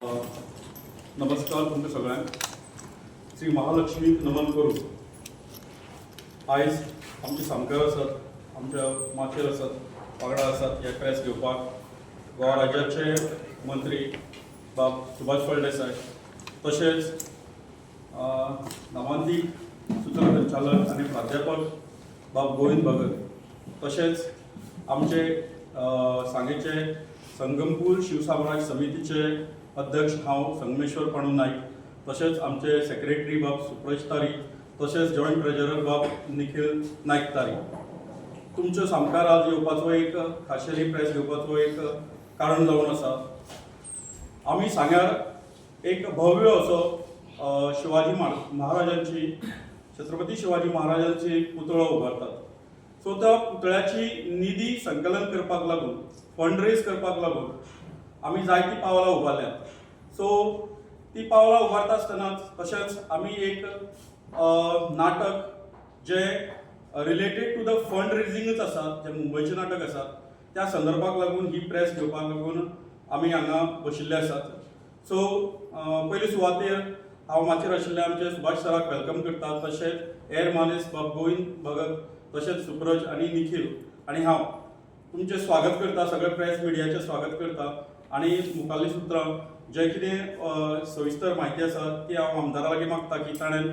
नमस्कार तुमच्या सगळ्यांक. श्री महालक्ष्मीक नमन करून आयज आमचे सामकार आसात, आमच्या माचेर आसात, वांगडा आसात हे प्रेस घेवपाक गोवा राज्याचे मंत्री बाब सुभाष फळदेसाय, तशेंच नामांतीक सूचना संचालक आनी प्राध्यापक बाब गोविंद भगत, तशेंच आमचे सांगेचे संगमपूर शिवसाम्राज्य समितीचे अध्यक्ष हांव संगमेश्वर पांडू नाईक, तशेंच आमचे सेक्रेटरी बाब सुप्रेश तारी, तशेंच जॉयंट ट्रेजरर बाब निखिल नाईक तारी. तुमच्या सामकार आज येवपाचो एक खाशेली प्रेस घेवपाचो एक कारण जावन आसा. आमी सांग्यार एक भव्य असो शिवाजी महाराजांची छत्रपती शिवाजी महाराजांची पुतळो उबारतात. सो त्या पुतळ्याची निधी संकलन करपाक लागून, फंड रेज करपाक लागून आमी जायती पावलां उबारल्यात. सो ती पावलां उबारता आसतनाच तशेंच आमी एक नाटक जे रिलेटेड टू द फंड रेजिंगच आसा, जे मुंबयचें नाटक आसा, त्या संदर्भाक लागून ही प्रेस घेवपाक लागून आमी हांगा बशिल्ले आसात. सो पयले सुवातेर हांव माचेर आशिल्ले आमचे सुभाष सराक वेलकम करता, तशेंच एअर मानेस बाब गोविंद भगत, तशेंच सुप्रज आनी निखिल आनी हांव तुमचें स्वागत करता, सगळे प्रेस मिडियाचें स्वागत करता. आनी मुखाल्ली सुत्रां जे कितें सविस्तर म्हायती आसा ती हांव आमदारा लागीं मागता की ताणें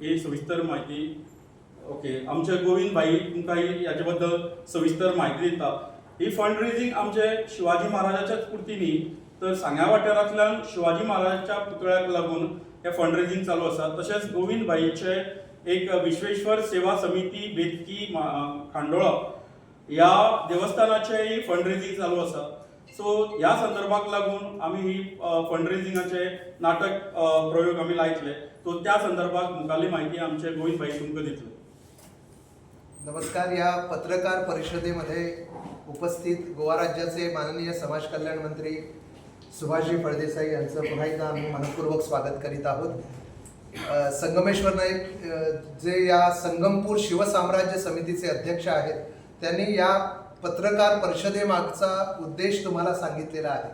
ही सविस्तर म्हायती आमचे गोविंद भाई तुमकां हाचे बद्दल सविस्तर म्हायती दिता. ही फंड रेजिंग आमचे शिवाजी महाराजाच्याच पुरती न्ही, तर सांग्या वाठारांतल्यान शिवाजी महाराजाच्या पुतळ्याक लागून हे फंड रेजिंग चालू आसा. तशेंच गोविंद भाईचे एक विश्वेश्वर सेवा समिती बेतकी खांडोळा ह्या देवस्थानाचेय फंड रेजिंग चालू आसा. सो ह्या संदर्भाक लागून आमी ही फंड रेजिंगाचे नाटक प्रयोग आमी लायतले. सो त्या संदर्भात मुखाल्ली म्हायती आमचे गोविंद भाई तुमकां दितले. नमस्कार. या पत्रकार परिषदेमध्ये उपस्थित गोवा राज्याचे माननीय समाज कल्याण मंत्री सुभाषजी फळदेसाई यांचं पुन्हा एकदा आम्ही मनपूर्वक स्वागत करीत आहोत. संगमेश्वर नाईक जे या संगमपूर शिवसाम्राज्य समितीचे अध्यक्ष आहेत, त्यांनी या पत्रकार परिषदेमागचा उद्देश तुम्हाला सांगितलेला आहे.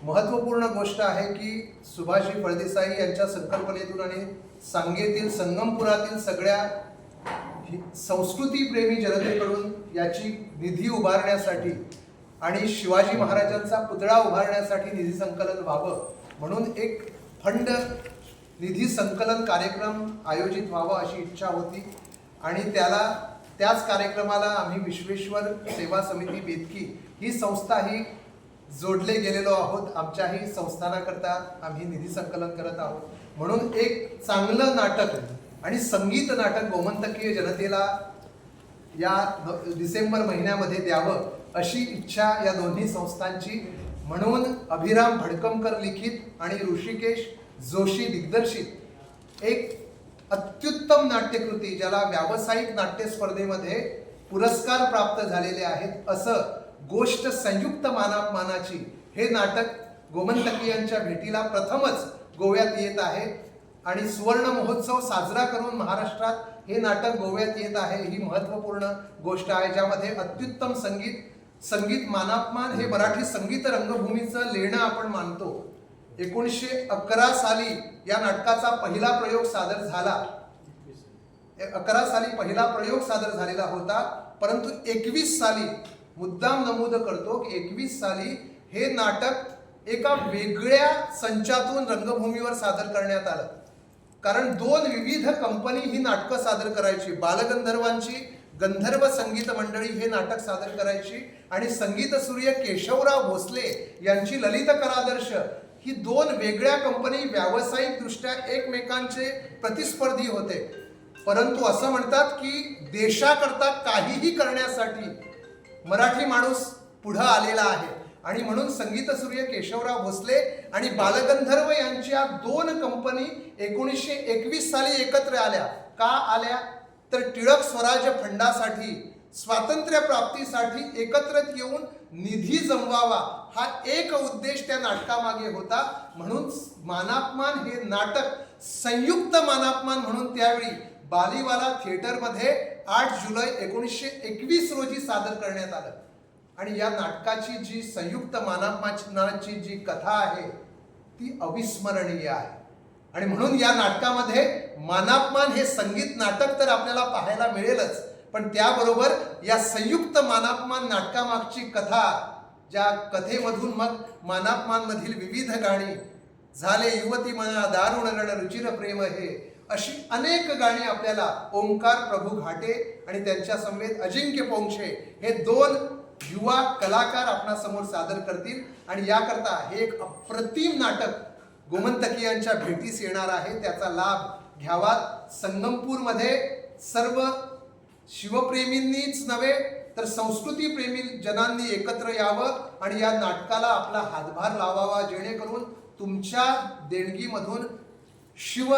महत्त्वपूर्ण गोष्ट आहे की सुभाषजी फळदेसाई यांच्या संकल्पनेतून आणि सांगेतील संगमपुरातील सगळ्या संस्कृतीप्रेमी जनतेकडून याची निधी उभारण्यासाठी आणि शिवाजी महाराजांचा पुतळा उभारण्यासाठी निधी संकलन व्हावं म्हणून एक फंड निधी संकलन कार्यक्रम आयोजित व्हावा अशी इच्छा होती. आणि त्याच कार्यक्रमाला आम्ही विश्वेश्वर सेवा समिती बेतकी ही संस्थाही जोडले गेलेलो आहोत. आमच्याही संस्थानाकरता आम्ही निधी संकलन करत आहोत. म्हणून एक चांगलं नाटक आणि संगीत नाटक गोमंतकीय जनतेला या डिसेंबर महिन्यामध्ये द्यावं अशी इच्छा या दोन्ही संस्थांची. म्हणून अभिराम भडकमकर लिखित आणि ऋषिकेश जोशी दिग्दर्शित एक अत्युत्तम नाट्यकृती, ज्याला व्यावसायिक नाट्य स्पर्धेमध्ये पुरस्कार प्राप्त झालेले आहेत, असं गोष्ट संयुक्त मानाची हे नाटक गोमंतकीयांच्या भेटीला प्रथमच गोव्यात येत आहे. आणि सुवर्ण महोत्सव साजरा करून महाराष्ट्रात हे नाटक गोव्यात येत आहे ही महत्त्वपूर्ण गोष्ट आहे, ज्यामध्ये अत्युत्तम संगीत मानापमान हे मराठी संगीत रंगभूमीचं लेणं आपण मानतो. 1911 साली या नाटकाचा पहिला प्रयोग सादर झाला. 11 साली पहिला प्रयोग सादर झालेला होता, परंतु 21 साली मुद्दाम नमूद करतो की 21 साली हे नाटक एका वेगळ्या संचातून रंगभूमीवर सादर करण्यात आलं. कारण 2 विविध कंपनी ही नाटकं सादर करायची. बालगंधर्वांची गंधर्व संगीत मंडळी हे नाटक सादर करायची आणि संगीत सूर्य केशवराव भोसले यांची ललित कलादर्श ही 2 वेगळ्या कंपनी व्यावसायिक दृष्ट्या एकमेकांचे प्रतिस्पर्धी होते. परंतु असं म्हणतात की देशाकरता काहीही करण्यासाठी मराठी माणूस पुढं आलेला आहे. आणि म्हणून संगीत सूर्य केशवराव भोसले आणि बालगंधर्व यांच्या 2 कंपनी 1921 साली एकत्र आल्या. का आल्या? तर टिळक स्वराज्य फंडासाठी, स्वातंत्र्य प्राप्तीसाठी एकत्रित येऊन निधी जमवावा हा एक उद्देश त्या नाटकामागे होता. म्हणून मानापमान हे नाटक संयुक्त मानापमान म्हणून त्यावेळी बालीवाला थिएटरमध्ये 8 जुलै 1921 रोजी सादर करण्यात आलं. आणि या नाटकाची जी संयुक्त मानापमानाची जी कथा आहे ती अविस्मरणीय आहे. आणि म्हणून या नाटकामध्ये मानापमान हे संगीत नाटक तर आपल्याला पाहायला मिळेलच, पण त्याबरोबर या संयुक्त मानापमान नाटकामागची कथा, ज्या कथेमधून मग मानापमान मधील विविध गाणी, झाले युवती मना दारुण रण रुचिर प्रेम हे, अशी अनेक गाणी आपल्याला ओंकार प्रभू घाटे आणि त्यांच्या समवेत अजिंक्य पोंक्षे हे 2 युवा कलाकार आपणासमोर सादर करतील. आणि याकरता हे एक अप्रतिम नाटक गोमंतकीयांच्या भेटीस येणार आहे. त्याचा लाभ घ्यावा. संगमपूरमध्ये सर्व शिवप्रेमींनीच नव्हे तर संस्कृतीप्रेमी जनांनी एकत्र यावं आणि या नाटकाला आपला हातभार लावावा, जेणेकरून तुमच्या देणगीमधून शिव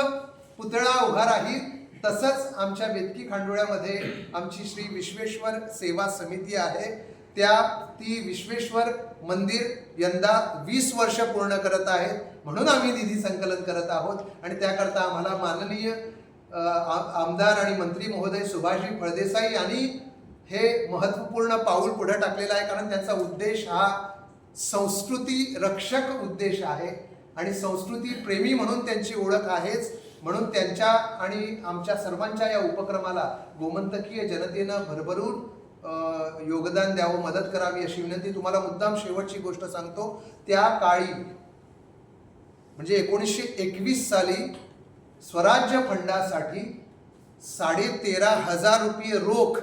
पुतळा उभा राहील. तसंच आमच्या बेतकी खांडोळ्यामध्ये आमची श्री विश्वेश्वर सेवा समिती आहे, ती विश्वेश्वर मंदिर यंदा 20 वर्ष पूर्ण करत आहेत. म्हणून आम्ही निधी संकलन करत आहोत आणि त्याकरता आम्हाला माननीय आमदार आणि मंत्री महोदय सुभाषजी फळदेसाई यांनी हे महत्त्वपूर्ण पाऊल पुढे टाकलेलं आहे. कारण त्यांचा उद्देश हा संस्कृती रक्षक उद्देश आहे आणि संस्कृती प्रेमी म्हणून त्यांची ओळख आहेच. म्हणून त्यांच्या आणि आमच्या सर्वांच्या या उपक्रमाला गोमंतकीय जनतेनं भरभरून योगदान द्यावं, मदत करावी अशी विनंती. तुम्हाला मुद्दाम शेवटची गोष्ट सांगतो. त्या काळी म्हणजे 1921 साली स्वराज्य फंडासाठी 13,500 रुपये रोख,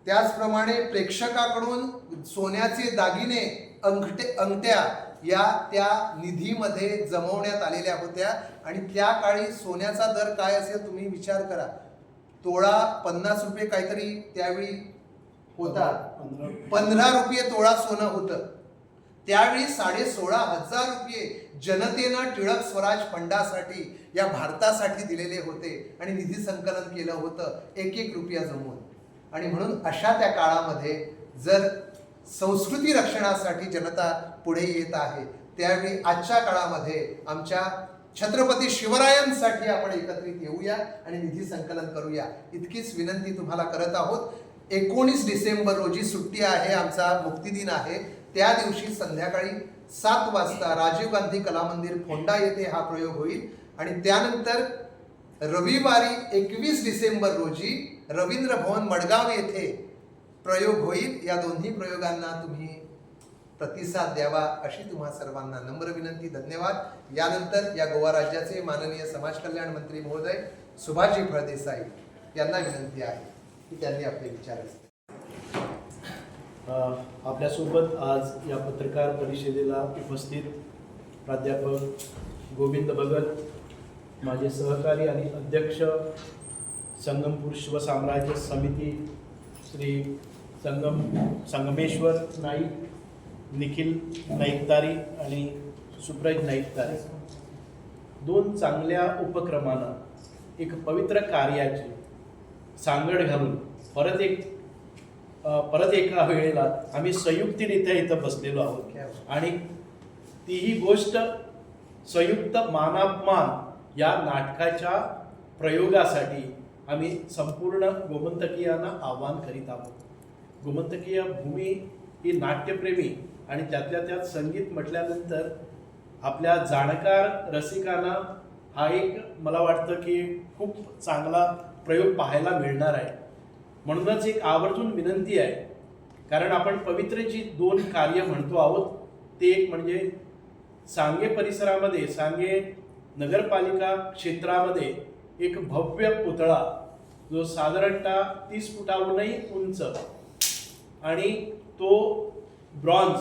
त्याचप्रमाणे प्रेक्षकाकडून सोन्याचे दागिने, अंगठ्या या त्या निधीमध्ये जमवण्यात आलेल्या होत्या. आणि त्या काळी सोन्याचा दर काय असेल तुम्ही विचार करा. तोळा 50 रुपये काहीतरी त्यावेळी होता. 15 रुपये तोळा सोनं होतं. त्यावेळी 16,500 रुपये जनतेनं टिळक स्वराज फंडासाठी या भारतासाठी दिलेले होते आणि निधी संकलन केलं होतं 1-1 रुपया जमवून. आणि म्हणून अशा त्या काळामध्ये जर संस्कृती रक्षणासाठी जनता पुढे येत आहे, त्यावेळी आजच्या काळामध्ये आमच्या छत्रपती शिवरायांसाठी आपण एकत्रित येऊया आणि निधी संकलन करूया, इतकीच विनंती तुम्हाला करत आहोत. 19 डिसेंबर रोजी सुट्टी आहे, आमचा मुक्तिदिन आहे. त्या दिवशी संध्याकाळी 7 वाजता राजीव गांधी कला मंदिर फोंडा येथे हा प्रयोग होईल. आणि त्यानंतर रविवारी 21 डिसेंबर रोजी रवींद्र भवन मडगाव येथे प्रयोग होईल. या दोन्ही प्रयोगांना तुम्ही प्रतिसाद द्यावा अशी तुम्हा सर्वांना नम्र विनंती. धन्यवाद. यानंतर या गोवा राज्याचे माननीय समाज कल्याण मंत्री महोदय सुभाषजी फळदेसाई यांना विनंती आहे की त्यांनी आपले विचार आपल्यासोबत आज या पत्रकार परिषदेला उपस्थित प्राध्यापक गोविंद भगत, माझे सहकारी आणि अध्यक्ष संगमपूर शिवसाम्राज्य समिती श्री संगमेश्वर नाईक, निखिल नाईकतारी आणि सुप्रज नाईकतारी, 2 चांगल्या उपक्रमानं एक पवित्र कार्याची सांगड घालून परत एका वेळेला आम्ही संयुक्तरित्या इथं बसलेलो आहोत. आणि तीही गोष्ट संयुक्त मानापमान या नाटकाच्या प्रयोगासाठी आम्ही संपूर्ण गोमंतकीयांना आवाहन करीत आहोत. गोमंतकीय भूमी ही नाट्यप्रेमी आणि त्यातल्या त्यात संगीत म्हटल्यानंतर आपल्या जाणकार रसिकांना हा एक मला वाटतं की खूप चांगला प्रयोग पाहायला मिळणार आहे. म्हणूनच एक आवर्जून विनंती आहे, कारण आपण पवित्र जी 2 कार्य म्हणतो आहोत ते एक म्हणजे सांगे परिसरामध्ये, सांगे नगरपालिका क्षेत्रामध्ये एक भव्य पुतळा जो साधारणतः 30 फुटाहूनही उंच आणि तो ब्रॉन्झ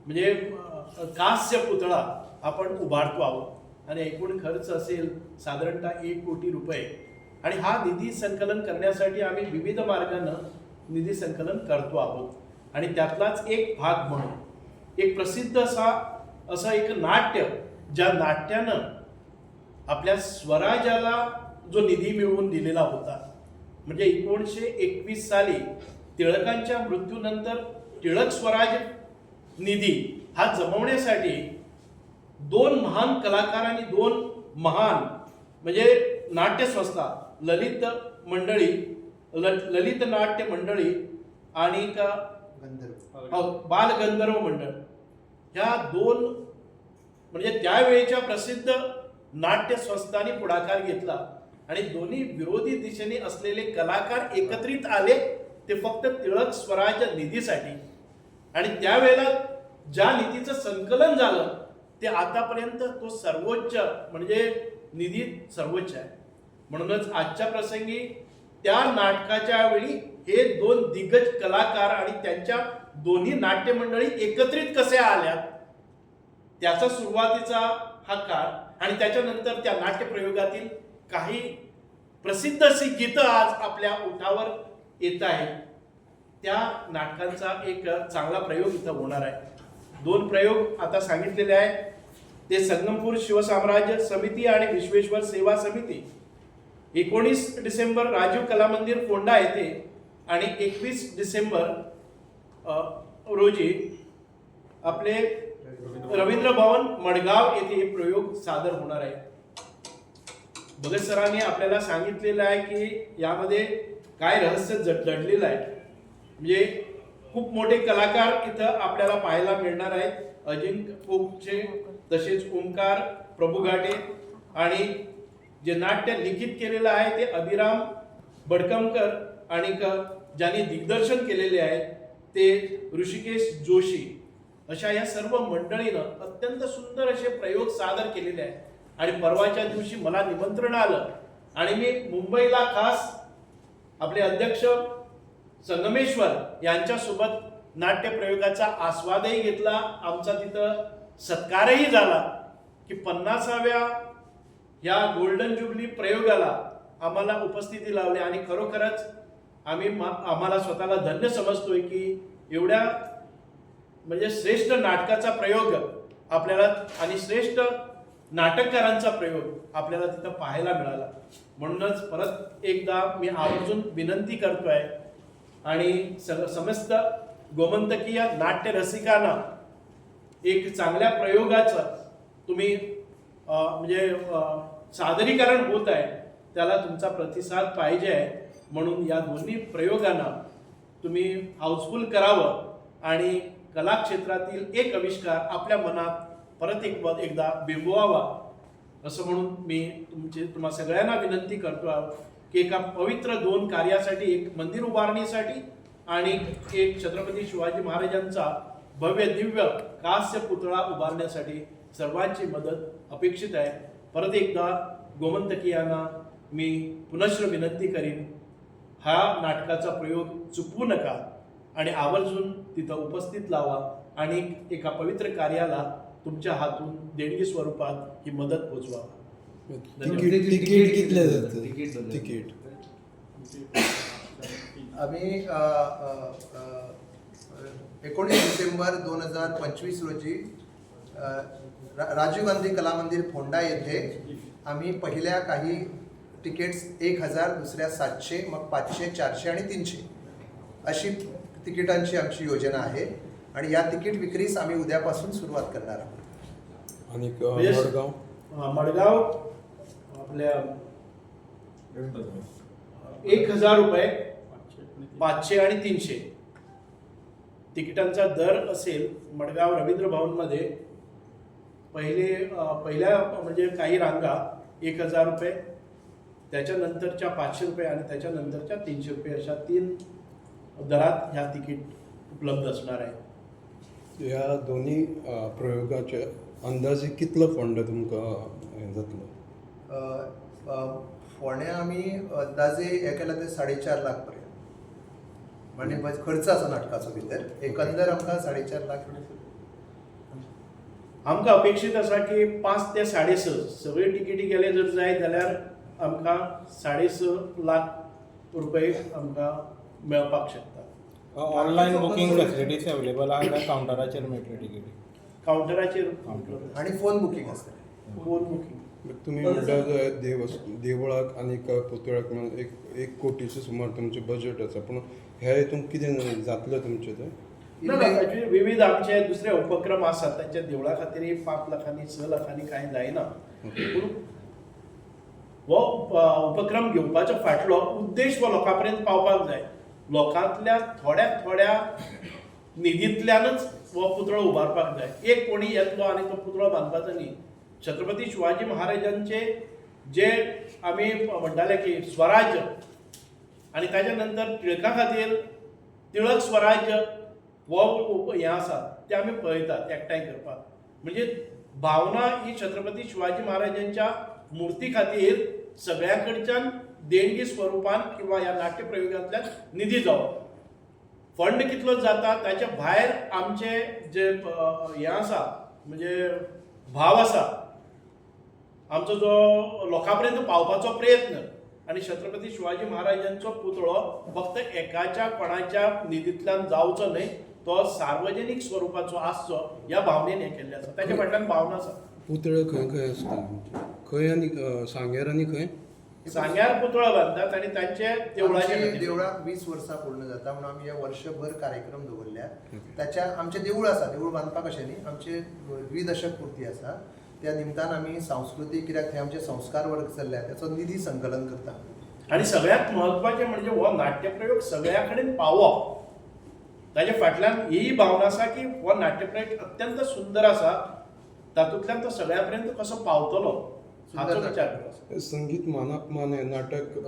म्हणजे कांस्य पुतळा आपण उभारतो आहोत आणि एकूण खर्च असेल साधारणतः 1 कोटी रुपये. आणि हा निधी संकलन करण्यासाठी आम्ही विविध मार्गानं निधी संकलन करतो आहोत. आणि त्यातलाच एक भाग म्हणून एक प्रसिद्ध असं एक नाट्य, ज्या नाट्यानं आपल्या स्वराज्याला जो निधी मिळवून दिलेला होता, म्हणजे 1921 साली टिळकांच्या मृत्यूनंतर टिळक स्वराज निधी हा जमवण्यासाठी 2 महान कलाकारांनी 2 महान म्हणजे नाट्यसंस्था, ललित नाट्य मंडळी आणि का बाल गंधर्व मंडळ, ह्या 2 म्हणजे त्यावेळेच्या प्रसिद्ध नाट्य संस्थांनी पुढाकार घेतला आणि दोन्ही विरोधी दिशेने असलेले कलाकार एकत्रित आले ते फक्त टिळक स्वराज्य निधीसाठी. आणि त्यावेळेला ज्या निधीचं संकलन झालं ते आतापर्यंत तो सर्वोच्च म्हणजे निधी सर्वोच्च आहे. म्हणूनच आजच्या प्रसंगी त्या नाटकाच्या वेळी हे दोन दिग्गज कलाकार आणि त्यांच्या दोन्ही नाट्य मंडळी एकत्रित कसे आल्यात त्याचा सुरुवातीचा हा काळ आणि त्याच्यानंतर त्या नाट्य प्रयोगातील काही प्रसिद्ध अशी गीतं आज आपल्या ओठावर येत आहेत. त्या नाटकांचा एक चांगला प्रयोग इथं होणार आहे. 2 प्रयोग आता सांगितलेले आहे ते संगमपूर शिवसाम्राज्य समिती आणि विश्वेश्वर सेवा समिती 19 डिसेंबर राजीव कला मंदिर फोंडा येथे आणि 21 डिसेंबर रोजी आपले रवींद्र भवन मडगाव येथे हे प्रयोग सादर होणार आहे. भगत सरांनी आपल्याला सांगितलेलं आहे की यामध्ये काय रहस्य दडलेलं आहे. म्हणजे खूप मोठे कलाकार इथं आपल्याला पाहायला मिळणार आहेत. अजिंक्य पोपचे तसेच ओंकार प्रभू घाटे आणि जे नाट्य लिखित केलेलं आहे ते अभिराम बडकमकर आणि ज्यांनी दिग्दर्शन केलेले आहे ते ऋषिकेश जोशी. अशा या सर्व मंडळीनं अत्यंत सुंदर असे प्रयोग सादर केलेले आहेत. आणि परवाच्या दिवशी मला निमंत्रण आलं आणि मी मुंबईला खास आपले अध्यक्ष संगमेश्वर यांच्यासोबत नाट्य प्रयोगाचा आस्वादही घेतला. आमचा तिथं सत्कारही झाला की 50व्या या गोल्डन जुबली प्रयोगाला आम्हाला उपस्थिती लावली आणि खरोखरच आम्हाला स्वतःला धन्य समजतोय की एवढ्या म्हणजे श्रेष्ठ नाटकाचा प्रयोग आपल्याला आणि श्रेष्ठ नाटककारांचा प्रयोग आपल्याला तिथं पाहायला मिळाला. म्हणूनच परत एकदा मी आवर्जून विनंती करतोय आणि समस्त गोमंतकीय नाट्य रसिकांना एक चांगल्या प्रयोगाचं तुम्ही म्हणजे सादरीकरण होत आहे त्याला तुमचा प्रतिसाद पाहिजे आहे. म्हणून या दोन्ही प्रयोगांना तुम्ही हाऊसफुल करावं आणि कला क्षेत्रातील एक आविष्कार आपल्या मनात परत एकदा बिंबवावा असं म्हणून मी तुम्हा सगळ्यांना विनंती करतो की एका पवित्र 2 कार्यासाठी एक मंदिर उभारणीसाठी आणि एक छत्रपती शिवाजी महाराजांचा भव्य दिव्य कांस्य पुतळा उभारण्यासाठी सर्वांची मदत अपेक्षित आहे. परत एकदा गोमंतकीयांना मी पुनश्च विनंती करीन हा नाटकाचा प्रयोग चुकवू नका आणि आवर्जून तिथं उपस्थित लावा आणि एका पवित्र कार्याला तुमच्या हातून देणगी स्वरूपात ही मदत पोचवा. तिकीट कितले जातं? तिकीट आम्ही 19 डिसेंबर 2025 रोजी राजीव गांधी कला मंदिर फोंडा येथे आम्ही पहिल्या काही तिकीट्स 1000, दुसऱ्या 700, मग 500, 400 आणि 300 अशी तिकिटांची आमची योजना आहे आणि या तिकीट विक्रीस आम्ही उद्यापासून सुरुवात करणार आहोत. आणि मडगाव आपल्या 1000 रुपये 500 आणि 300 तिकिटांचा दर असेल. मडगाव रवींद्र भवनमध्ये पहिल्या म्हणजे काही रांगा 1000 रुपये, त्याच्यानंतरच्या 500 रुपये आणि त्याच्यानंतरच्या 300 रुपये अशा 3 दरात ह्या तिकीट उपलब्ध असणार आहे. ह्या दोन्ही प्रयोगाचे अंदाजे कितलं फंड तुमकां जातलो? फोण्या आमी अंदाजे हे केला ते 4.5 लाख पर्यंत म्हणजे खर्च आसा नाटकाचो भितर एकंदर आमकां 4.5 लाख. आमकां अपेक्षीत आसा की 5 ते 6.5 सगळे टिकेटी गेले जर जाय जाल्यार आमकां 6.5 लाख रुपये आमकां मेळपाक शकता. ऑनलाईन बुकिंग फॅसिलिटीज अवेलेबल आहे का? काउंटराचेर मेळटली टिकेटी? काउंटराचेर आणि फोन बुकिंग आसता. Phone booking. तुम्ही म्हणटा देवळाक आनी पुतळ्याक म्हणून 1 कोटीचे सुमार तुमचे बजेट आसा, पूण ह्या हितून कितें जातलें तुमचें तें? ॲक्च्युली विविध आमचे दुसरे उपक्रम आसात त्यांच्या देवळा खातीर 5 लाखांनी 6 लाखांनी कांय जायना. पूण हो उपक्रम घेवपाचो फाटलो उद्देश हो लोकां पर्यंत पावपाक जाय. लोकांतल्या थोड्या निधींतल्यानच हो पुतळो उबारपाक जाय. एक कोणी येतलो आनी तो पुतळो बांदपाचो न्ही. छत्रपती शिवाजी महाराजांचे जे आमी म्हणटाले की स्वराज्य आनी ताच्या नंतर टिळका खातीर टिळक स्वराज्य हो हें आसा तें आमी पळयतात एकठांय करपाक. म्हणजे भावना ही छत्रपती शिवाजी महाराजांच्या मुर्ती खातीर सगळ्या कडच्यान देणगी स्वरुपान किंवा ह्या नाट्य प्रयोगांतल्यान निधी जावप. फंड कितलो जाता ताच्या भायर आमचे जे हें आसा म्हणजे भाव आसा आमचो जो लोकां पर्यंत पावपाचो प्रयत्न आनी छत्रपती शिवाजी महाराजांचो पुतळो फक्त एकाच्या कोणाच्या निधींतल्यान जावचो न्हय, तो सार्वजनीक स्वरुपाचो आसचो ह्या भावनेन हें केल्लें आसा. ताच्या फाटल्यान भावना आसा. पुतळे खंय खंय आसता खंय आनी सांग्यार आनी खंय? सांग्यार पुतळो बांदतात आनी तांचे देवळाचे आमची खातीर. देवळाक 20 वर्सां पूर्ण जाता म्हणून आमी हे वर्षभर कार्यक्रम दवरल्या. त्याच्या आमचे देवूळ आसा, देवूळ बांदपाक अशें न्ही, आमचे द्विदशक पुर्ती आसा. त्या निमतान आमी सांस्कृतीक कित्याक थंय आमचे संस्कार वर्ग चल्ल्या त्याचो निधी संकलन करता. आणि सगळ्यात महत्वाचे म्हणजे हो नाट्यप्रयोग सगळ्या कडेन पावप. ताच्या फाटल्यान ही भावना आसा की हो नाट्यप्रयोग अत्यंत सुंदर आसा, तातूंतल्यान तो सगळ्या पर्यंत कसो पावतलो हाचो विचार करप. संगीत मानापमान हें नाटक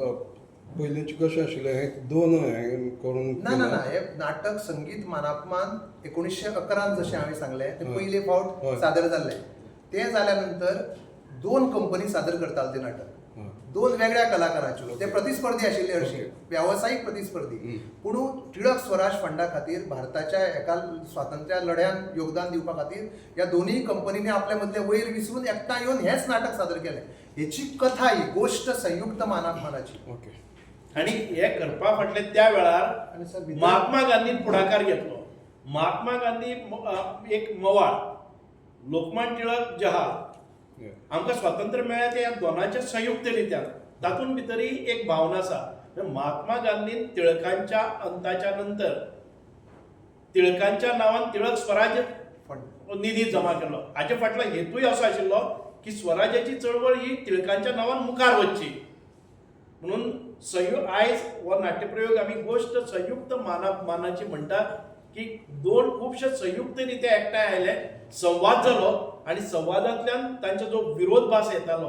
पयलींचे कशें आशिल्लें हें दोन हें करून ना ना ना हे नाटक संगीत मानापमान 1911 जशें हांवें सांगलें ते हय. पयले फावट हय. सादर जाल्लें. ते जाल्या नंतर 2 कंपनी सादर करताले ते नाटक. हय. 2 वेगळ्या कलाकारांच्यो. ते प्रतिस्पर्धी आशिल्ले हरशीं, ओके. व्यावसायिक प्रतिस्पर्धी. हं. पूण टिळक स्वराज फंडा खातीर भारताच्या एका स्वातंत्र्या लढ्यात योगदान दिवपा खातीर ह्या दोनूय कंपनींनी आपल्या मदले वयर विसरून एकठांय येवन हेच नाटक सादर केलें. हेची कथा ही गोष्ट संयुक्त मानापमानाची. ओके. आणि हे करपा फाटले त्या वेळार आणि सर भितर- महात्मा गांधीन पुढाकार घेतलो. महात्मा गांधी एक मवाळ, लोकमान्य टिळक जहाल, Yeah. आमकां स्वातंत्र्य मेळ्ळें ते ह्या दोनांच्या संयुक्त रित्यान. तातूंत भितरय एक भावना आसा. महात्मा गांधीन टिळकांच्या अंताच्या नंतर टिळकांच्या नांवान टिळक स्वराज्य फंड निधी जमा केलो. हाचे फाटलो हेतूय असो आशिल्लो की स्वराज्याची चळवळ ही टिळकांच्या नांवान मुखार वचची म्हणून आयज हो नाट्यप्रयोग आमी गोष्ट संयुक्त मानाची म्हणटात की दोन खुबशे संयुक्त रित्या एकठांय आयले, संवाद जालो आनी संवादांतल्यान तांचो जो विरोधभास येतालो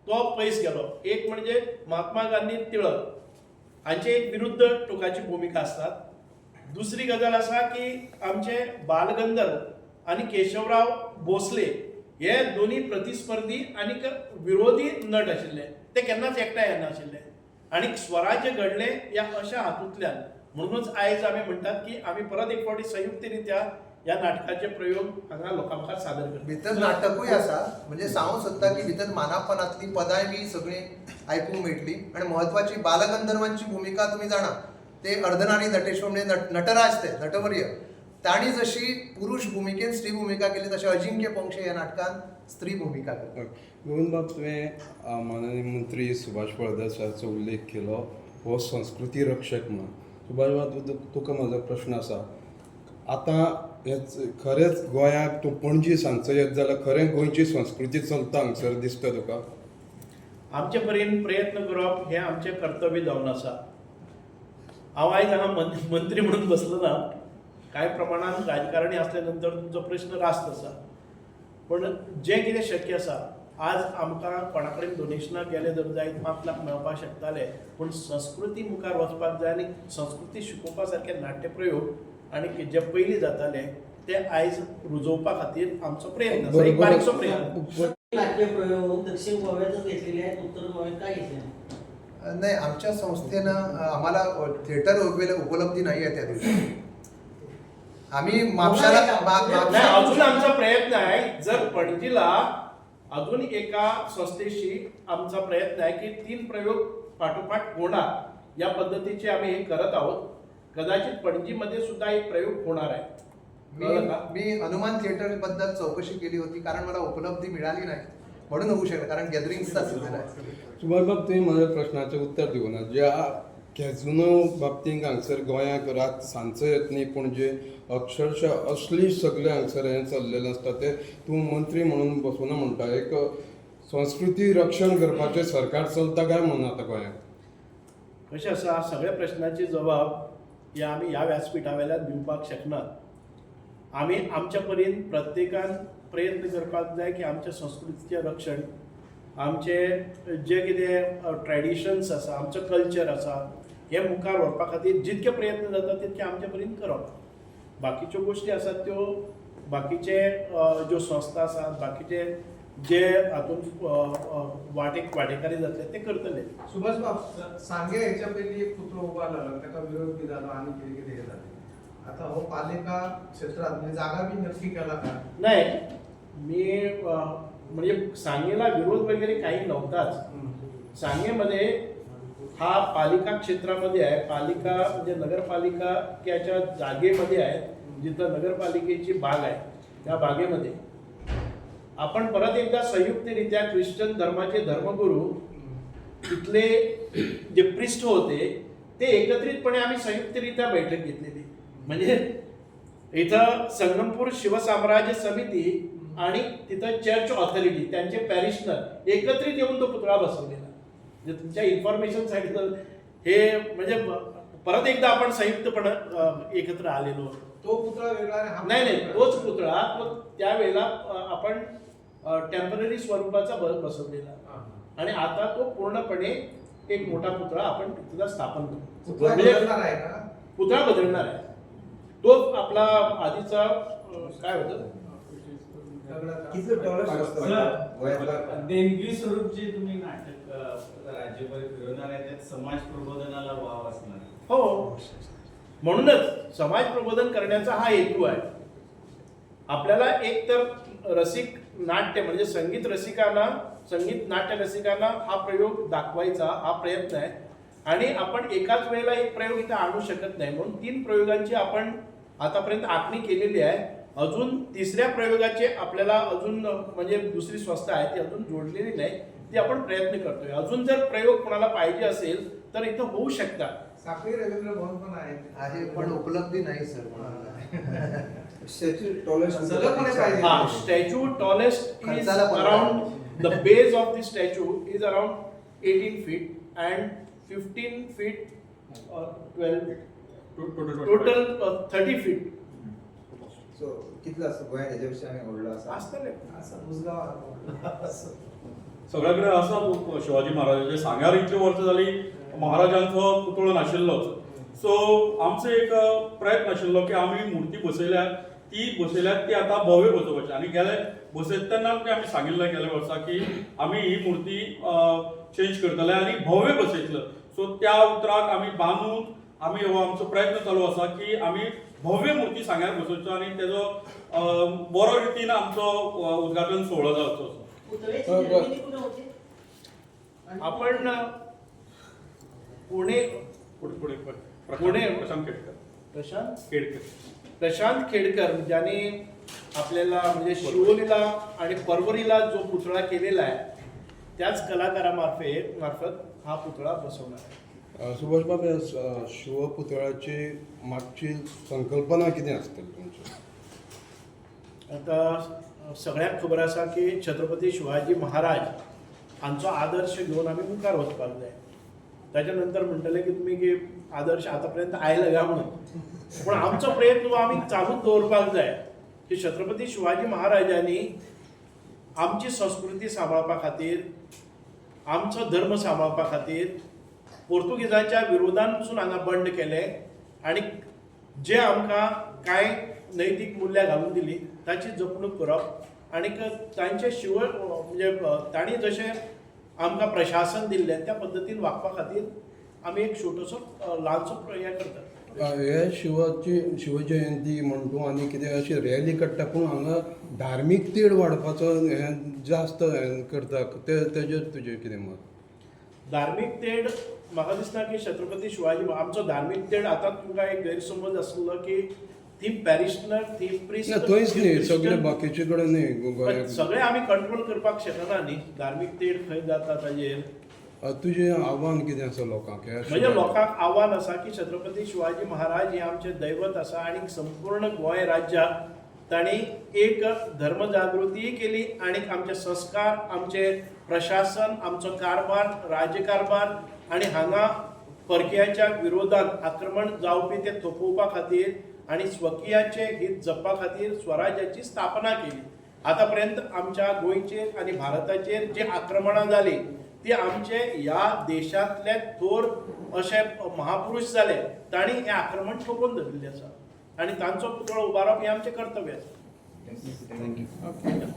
तो पयस गेलो. एक म्हणजे महात्मा गांधी टिळक हांचे एक विरुद्ध टोकाची भुमिका आसतात. दुसरी गजाल आसा की आमचे बालगंधर्व आनी केशवराव भोसले हे दोन्ही प्रतिस्पर्धी आनी विरोधी नट आशिल्ले. ते केन्नाच एकठांय येनाशिल्ले आनी स्वराज्य घडले ह्या अशा हातूंतल्यान. म्हणूनच आयज आमी म्हणटात की आमी परत एक फावटी संयुक्त रित्या ह्या नाटकाचे प्रयोग हांगा लोकां मुखार सादर करतात. भितर नाटकूय आसा. म्हणजे सांगूंक सोदता की भितर मानापनांतली पदाय बी सगळी आयकूंक मेळटली. आनी महत्वाची बालगंधर्वांची भुमिका तुमी जाणा, ते अर्धनारी नटेश्वर म्हणजे नटराज ते नटवर्य, तांणी जशी पुरुष भुमिकेन स्त्री भूमिका केली तशी अजिंक्य पंक्षे ह्या नाटकान स्त्री भूमिका केली. गोविंद बाब, तुवें माननीय मंत्री सुभाष फळदेसायचो उल्लेख केलो हो संस्कृती रक्षक म्हणून. सुभाष बाब, तुका म्हजो प्रश्न आसा. आतां हेच खरेंच गोंयाक तूं पणजी सांगचो येत जाल्यार खरें गोंयची संस्कृती चलता हांगसर दिसता तुका? आमचे परीन प्रयत्न करप हें आमचें कर्तव्य जावन आसा. हांव आयज हांगा मंत्री म्हणून बसलो ना. कांय प्रमाणान राजकारणी असल्या नंतर तुमचो प्रश्न रास्त आसा. पण जें कितें शक्य आसा, आज आमकां कोणा कडेन डोनेशनां गेले जर जायत 5 लाख मेळपाक शकताले, पूण संस्कृती मुखार वचपाक जाय आनी संस्कृती शिकोवपा सारके नाट्यप्रयोग आनी जे पयलीं जाताले ते आयज रुजोवपा खातीर आमचो प्रयत्न आसा. एक बारीकसो प्रयत्न. नाट्यप्रयोग दक्षिण गोव्यातच घेतलेले आहेत, उत्तर गोव्यात काय घेतले नाही? नाही, आमच्या संस्थेनं आम्हाला थिएटर उपलब्धी नाही आहे त्या दिवशी. आम्ही म्हापशाला नाही, अजून आमचा प्रयत्न आहे. जर पणजीला अजून एका संस्थेशी आमचा प्रयत्न आहे की 3 प्रयोग पाठोपाठ होणार या पद्धतीचे आम्ही हे करत आहोत. कदाचित पणजीमध्ये सुद्धा एक प्रयोग होणार आहे. मी हनुमान थिएटर बद्दल चौकशी केली होती कारण मला उपलब्धी मिळाली नाही म्हणून होऊ शकलं, कारण गॅदरिंगचा सीझन आहे. सुभाष बाब, तुवें म्हज्या प्रश्नाचें उत्तर दिवना. ज्या कॅझुनो बाबतींत हांगसर गोंयाक रात सांजचो येत न्ही, पूण जे अक्षरशः असली सगळे हांगसर हें चल्लेलें आसता ते तूं मंत्री म्हणून बसून म्हणटा. एक संस्कृती रक्षण करपाचें सरकार चलता काय म्हणून आतां गोंयांत? कशें आसा, सगळ्या प्रश्नांची जबाब हे आमी ह्या व्यासपिठा वयल्यान दिवपाक शकनात. आमी आमच्या परीन प्रत्येकान प्रयत्न करपाक जाय की आमच्या संस्कृतीचें रक्षण, आमचे जे कितें ट्रॅडिशन्स आसा, आमचो कल्चर आसा, हे मुखार व्हरपा खातीर जितके प्रयत्न जाता तितके आमचे परीन करप. बाकीच्यो गोश्टी आसात त्यो बाकीचे ज्यो संस्था आसात, बाकीचे जे हातूंत वांटेकारी जातले ते करतले. सुभाष बाब, सांगे ह्याच्या पयलीं एक पुतळो उबो आसलो, ताका विरोध बी जालो आनी कितें कितें हे जालें. आता हो पालिका क्षेत्रात म्हणजे जागा बी नक्की केला का? नाही, मी म्हणजे सांगेला विरोध वगैरे काही नव्हताच. सांगेमध्ये हा पालिका क्षेत्रामध्ये आहे, पालिका म्हणजे नगरपालिकाच्या जागेमध्ये आहे, जिथं नगरपालिकेची बाग आहे. त्या बागेमध्ये आपण परत एकदा संयुक्तरित्या ख्रिश्चन धर्माचे धर्मगुरू तिथले जे प्रिस्ट होते ते एकत्रितपणे आम्ही संयुक्तरित्या बैठक घेतलेली. म्हणजे इथं संगमपूर शिवसाम्राज्य समिती आणि तिथं चर्च ऑथॉरिटी त्यांचे पॅरिशनर एकत्रित येऊन तो पुतळा बसवलेला. म्हणजे तुमच्या इन्फॉर्मेशनसाठी हे म्हणजे परत एकदा आपण संयुक्तपणे एकत्र आलेलो. तो पुतळा वेगळा आणि हा नाही, पुतळा तोच पुतळा त्यावेळेला आपण टेम्पररी स्वरूपाचा बसवलेला आणि आता तो पूर्णपणे एक मोठा पुतळा आपण तिथला स्थापन करतो. पुतळा बदलणार आहे का? पुतळा बदलणार आहे. तो आपला आधीचा काय होतं देणगी स्वरूप जे तुम्ही नाटक राज्यभर फिरवणार आहे त्यात समाज प्रबोधनाला वाव असणार आहे. हो, म्हणूनच समाज प्रबोधन करण्याचा हा हेतू आहे. आपल्याला एक तर रसिक नाट्य म्हणजे संगीत नाट्य रसिकांना हा प्रयोग दाखवायचा हा प्रयत्न आहे. आणि आपण एकाच वेळेला एक प्रयोग इथे आणू शकत नाही, म्हणून 3 प्रयोगांची आपण आतापर्यंत आखणी केलेली आहे. अजून 3ऱ्या प्रयोगाचे आपल्याला अजून म्हणजे दुसरी संस्था आहे ती अजून जोडलेली नाही, ती आपण प्रयत्न करतोय. अजून जर प्रयोग कोणाला पाहिजे असेल तर इथं होऊ शकतात. साखळी रवींद्र भवन पण आहे पण उपलब्धी नाही सर. सलगपणे पाहिजे. हा, स्टॅच्यू टॉलेस्ट इज खर्चाला परवडेल. Around the base of the statue is around 18 feet and 15 feet 12 total 30 feet कितलं असतं गोंयांत हेच्यापेक्षा आनी व्हडलो आसा? असतले. सगळ्याकडे असं शिवाजी महाराजांचे सांग्यार इतली वर्सां जाली महाराजांचो पुतळो नाशिल्लोच. सो आमचो एक प्रयत्न आशिल्लो की आमी मुर्ती बसयल्यात ती आतां भव्य बसोवपाची. आनी गेले बसयता तेन्ना आमी सांगिल्लें गेल्या वर्सा की आमी ही मुर्ती चेंज करतले आनी भव्य बसयतले. सो त्या उतराक आमी बांदून आमी हो आमचो प्रयत्न चालू आसा की आमी भव्य मुर्ती सांग्यार बसोवचो आनी तेजो बरो रितीन आमचो उद्घाटन सोहळो जावचो असो. पुतळ्याची निर्मिती कुठे होते? आपण पुणे प्रशांत खेडकर ज्याने आपल्याला म्हणजे शिवोलीला आणि परवरीला जो पुतळा केलेला आहे त्याच कलाकारामार्फत हा पुतळा बसवणार आहे. सुभाष बाब, शिवपुतळ्याची मागची संकल्पना कितें आसतली तुमची? आता सगळ्यांक खबर आसा की छत्रपती शिवाजी महाराज हांचो आदर्श घेवन आमी मुखार वचपाक जाय. ताच्या नंतर म्हणटले की तुमी की आदर्श आतापर्यंत आयला गा म्हणून, पण आमचो प्रयत्न आमी चालूच दवरपाक जाय की छत्रपती शिवाजी महाराजांनी आमची संस्कृती सांबाळपा खातीर, आमचो धर्म सांबाळपा खातीर पोर्तुगीजांच्या विरोधान पसून हांगा बंड केले आणि जे आमकां कांय नैतीक मुल्यां घालून दिली ताची जपणूक करप आणि तांचे म्हणजे तांणी जशें आमकां प्रशासन दिल्लें त्या पद्दतीन वागपा खातीर आमी एक छोटोसो ल्हानसो हे करतात. हे शिवजयंती म्हण तूं आनी कितें अशी रॅली काडटा, पूण हांगा धार्मीक तेड वाडपाचो हें जास्त करता, तेजेर तुजें कितें मत? धार्मीक तेड म्हाका दिसता की छत्रपती शिवाजी आमचो धार्मीक तेड आतां तुमकां एक गैरसमज आसलो की थी पॅरिशनर थी प्रिस्ट थंयच न्ही, सगळे बाकीचे कडेन न्ही गोंयांत. सगळे आमी कंट्रोल करपाक शकना न्ही. धार्मीक तेड खंय जाता ताजेर तुजें आव्हान कितें आसा लोकांक? म्हणजे लोकांक आव्हान आसा की छत्रपती शिवाजी महाराज हे आमचे दैवत आसा आणि संपूर्ण गोंय राज्यात तांणी एक धर्मजागृतीय केली आणि आमचे संस्कार, आमचे प्रशासन, आमचो कारभार, राजकारभार आणि हांगा परक्याच्या विरोधात आक्रमण जावपी ते थोपवपा खातीर आणि स्वकीयाचे हित जपा खातीर स्वराज्याची स्थापना केली. आतापर्यंत आमच्या गोंयचेर आणि भारताचेर जे आक्रमणां जाली ती आमचे ह्या देशांतले थोर असे महापुरुश जाले तांणी हें आक्रमण ठोकून धरिल्लें आसा आणि तांचो पुतळो उबारप हें आमचें कर्तव्य आसा. थँक्यू.